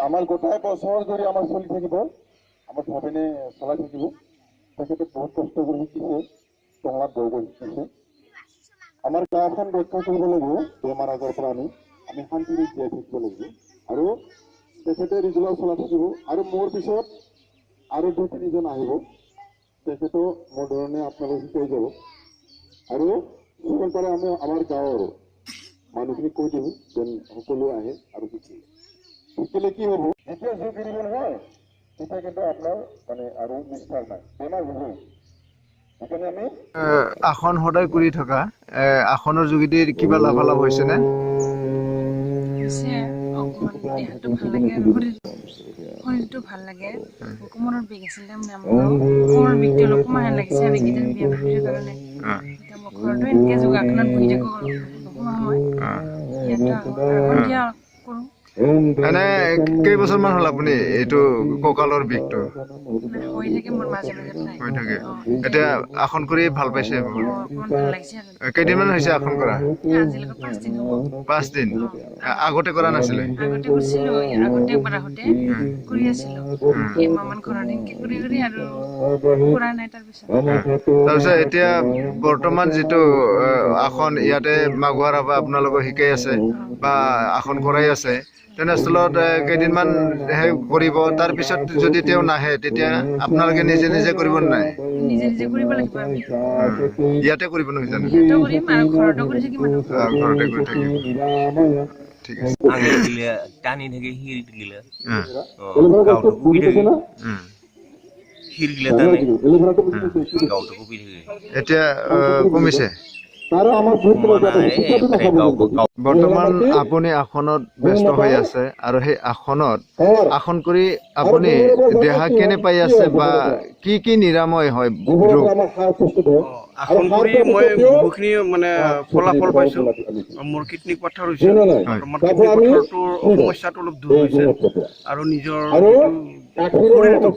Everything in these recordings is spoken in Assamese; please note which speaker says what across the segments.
Speaker 1: আমার গোটাই বছর ধরে আমার চলি থাকিব আমার ভবেনে চলাই থাকিব তেখেতে বহুত কষ্ট করে শিকিছে টঙাত বহিব শিকিছে আমাৰ গাঁওখন ৰক্ষা কৰিব লাগিব বেমাৰ আজাৰৰ পৰা আমি শান্তিৰে জীয়াই থাকিব লাগিব আৰু তেখেতে ৰেগুলাৰ চলাই থাকিব আৰু মোৰ পিছত আৰু 2-3 জন আহিব তেখেতো মোৰ ধৰণে আপোনালোক শিকাই যাব আৰু যিমান পাৰে আমি আমাৰ গাঁৱৰ মানুহখিনি কৈ দিওঁ যেন সকলো আহে আৰু শিকিলে কি হ'ব যেতিয়া যোগ এৰিব নহয় তেতিয়া কিন্তু আপোনাৰ মানে আৰু নিষ্ঠাৰ নাই বেমাৰ হ'ব সেইকাৰণে আমি
Speaker 2: আসন সদায় কৰি থকা আসনৰ যোগেদি কিবা লাভালাভ হৈছে নে
Speaker 3: অকমান দেহাটো ভাল লাগে আৰু শৰীৰটো ভাল লাগে কোমৰৰ বিষ আছিল কোমৰৰ বিষটো অলপমান লাগিছে আৰু এইকেইদিন বিয়া ভাবিৰ কাৰণে এতিয়া মই ঘৰতো এনেকৈ যোগাসনত বহি থাকোঁ সময় ইয়াতো সন্ধিয়া কৰোঁ
Speaker 2: এনে কেইবছৰমান হ'ল আপুনি এইটো কঁকালৰ বিষটো
Speaker 3: হৈ থাকে মোৰ মাজে মাজে
Speaker 2: হৈ থাকে এতিয়া আসন কৰি ভাল পাইছে
Speaker 3: অকণমান ভাল লাগিছে আৰু
Speaker 2: কেইদিনমান হৈছে আসন কৰা
Speaker 3: আজিলৈকে 5 দিন হ'ব
Speaker 2: 5 দিন আগতে কৰা নাছিলে
Speaker 3: আগতে কৰিছিলোঁ আগতে এবাৰ আহোঁতে কৰি আছিলোঁ এমাহমান ঘৰত এনেকৈ কৰি কৰি আৰু কৰা নাই
Speaker 2: তাৰপিছত এতিয়া বৰ্তমান যিটো আসন ইয়াতে মাগুৱাৰ হাবা আপোনালোকক শিকাই আছে বা আসন কৰাই আছে তেনেস্থলত কেইদিনমান সেই কৰিব তাৰপিছত যদি তেওঁ নাহে তেতিয়া আপোনালোকে নিজে নিজে কৰিব নাই
Speaker 3: নিজে নিজে কৰিব লাগিব আমি
Speaker 2: ইয়াতে কৰিব নহয় জানো
Speaker 3: ইয়াতো কৰিম আৰু ঘৰতো কৰি থাকিম আৰু
Speaker 2: ঘৰতে কৰি থাকিব ঠিক আছে
Speaker 4: আঙুলি দিলে টানি থাকে হিৰ দিলে গাঁৱতো কুপি থাকে হিৰ দিলে টানে গাঁৱতো কুপি থাকে
Speaker 2: এতিয়া কমিছে
Speaker 1: বৰ্তমান
Speaker 2: বৰ্তমান আপুনি আসনত ব্যস্ত হৈ আছে আৰু সেই আসনত আসন কৰি আপুনি দেহা কেনে পাই আছে বা কি কি নিৰাময় হয় ৰোগ
Speaker 5: আসন কৰি মই বহুখিনি মানে ফলাফল পাইছোঁ মোৰ কিডনী পাথৰ হৈছে বৰ্তমান কিডনী পাথৰটোৰ সমস্যাটো অলপ দূৰ হৈছে আৰু নিজৰ শৰীৰটো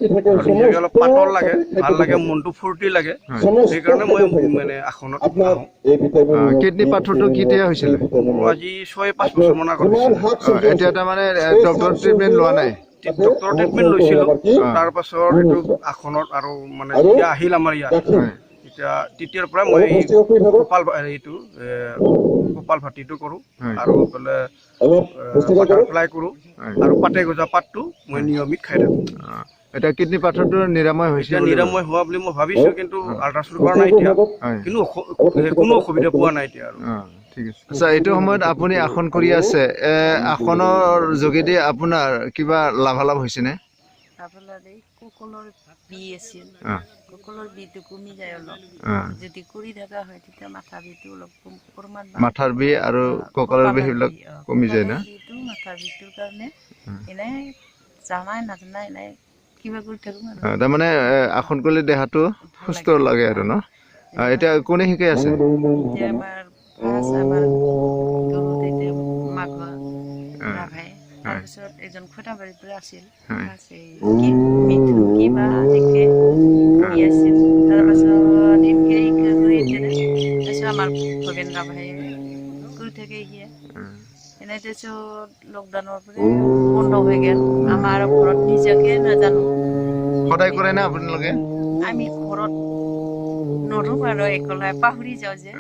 Speaker 5: নিজকে অলপ পাতল লাগে ভাল লাগে মনটো ফূৰ্তি লাগে সেইকাৰণে মই মানে আসনত আহোঁ
Speaker 2: কিডনী পাথৰটো কেতিয়া হৈছিলে
Speaker 5: আজি 6-5 বছৰমান আগত হৈছিলে
Speaker 2: এতিয়া তাৰমানে ডক্টৰ ট্ৰিটমেণ্ট লোৱা নাই
Speaker 5: ডক্টৰৰ ট্ৰিটমেণ্ট লৈছিলোঁ তাৰপাছত এইটো আসনত আৰু মানে যেতিয়া আহিল আমাৰ ইয়াত এতিয়া তেতিয়াৰ পৰা মই কপাল ভাতিটো কৰোঁ আৰু এইফালে বাটাৰফ্লাই কৰোঁ আৰু পাতে গজা পাতটো মই নিয়মিত খাই থাকোঁ
Speaker 2: এতিয়া কিডনী পাথৰটো নিৰাময় হৈছে
Speaker 5: এতিয়া নিৰাময় হোৱা বুলি মই ভাবিছোঁ কিন্তু আল্ট্ৰাচাউণ্ড কৰা নাই এতিয়া কিন্তু কোনো অসুবিধা পোৱা নাই এতিয়া আৰু
Speaker 2: ঠিক আছে আচ্ছা এইটো সময়ত আপুনি আসন কৰি আছে আসনৰ যোগেদি আপোনাৰ কিবা লাভালাভ হৈছেনে
Speaker 3: কঁকালৰ বিষ আছিল কঁকালৰ বিষটো কমি যায় অলপ যদি কৰি থকা হয় তেতিয়া মাথা বিষটো অলপ
Speaker 2: মাথাৰ বিষ আৰু কঁকালৰ বিষ এইবিলাক কমি যায় না
Speaker 3: মাথাৰ বিষটোৰ কাৰণে এনেই জানাই নাজানাই এনেই কিবা কৰি থাকোঁ আৰু
Speaker 2: তাৰমানে আসন কৰিলে দেহাটো সুস্থ লাগে আৰু ন এতিয়া কোনে শিকাই আছে
Speaker 3: এতিয়া আমাৰ গুৰুত এতিয়া মাঘোৱা ৰাভাই তাৰপিছত এজন খোটাবাৰীৰ পৰা আছিল কিবা এনেকৈ আছিল তাৰপাছত এনেকৈ কৰি তাৰপিছত আমাৰ ভৱেন ৰাভাই কৰি থাকে এনে তাৰপিছত লকডাউনৰ পৰা বন্ধ হৈ গ'ল আমাৰ ঘৰত নিজকে নাজানো
Speaker 2: সদায় কৰে না আপোনালোকে
Speaker 3: আমি ঘৰত নৰো আৰু একলাই পাহৰি যাওঁ যে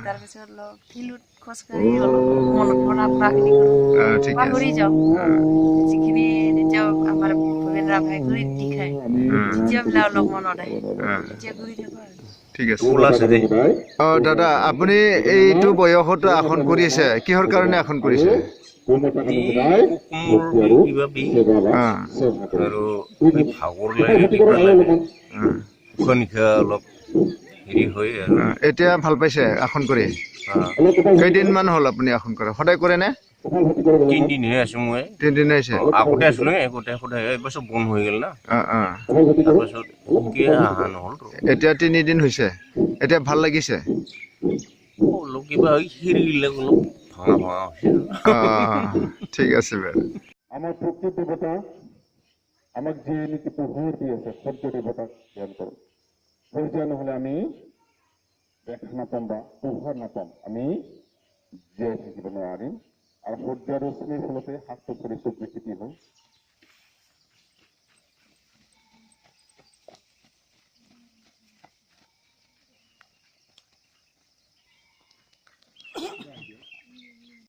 Speaker 3: তাৰপিছত অলপ ফিল্ডত খোজকাঢ়ি অলপ মনত পৰা পৰাখিনি কৰোঁ পাহৰি যাওঁ যিখিনি তেতিয়া আমাৰ ভৱেন ৰাভাই কৰি দেখায় তেতিয়া বোলে অলপ মনত আহে তেতিয়া কৰি থাকোঁ আৰু
Speaker 2: ঠিক আছে দাদা আপুনি এইটো বয়সত আসন কৰিছে কিহৰ কাৰণে আসন কৰিছে
Speaker 4: কিবা বিষ আৰু ভাগৰ লাগে কিবা লাগে উশাহ নিশাহ অলপ হেৰি হয় আৰু
Speaker 2: এতিয়া ভাল পাইছে আসন কৰি কেইদিনমান হ'ল আপুনি আসন কৰে সদায় কৰে নে
Speaker 4: 3 দিনহে আছোঁ মই
Speaker 2: 3 দিন হৈছে
Speaker 4: আগতে আছিলোঁ আগতে সদায় এইবছৰ বন্ধ হৈ গ'ল না তাৰপাছত অহা নহ'ল
Speaker 2: এতিয়া 3 দিন হৈছে এতিয়া ভাল লাগিছে
Speaker 4: অলপ কিবা হিৰিবিলাক অলপ ভাঙা ভাঙা হৈছে
Speaker 2: ঠিক আছে বাৰু
Speaker 1: আমাৰ প্ৰকৃত দেৱতা আমাক যি নেকি পোহৰ দি আছে সূৰ্য দেৱতাক ধ্যান কৰোঁ সূৰ্য নহ'লে আমি দেখা নাপাম বা পোহৰ নাপাম আমি জীয়াই থাকিব নোৱাৰিম আৰু সূৰ্য ৰশ্মিৰ ফলতে শাক পাচলি চব্জি খেতি হয়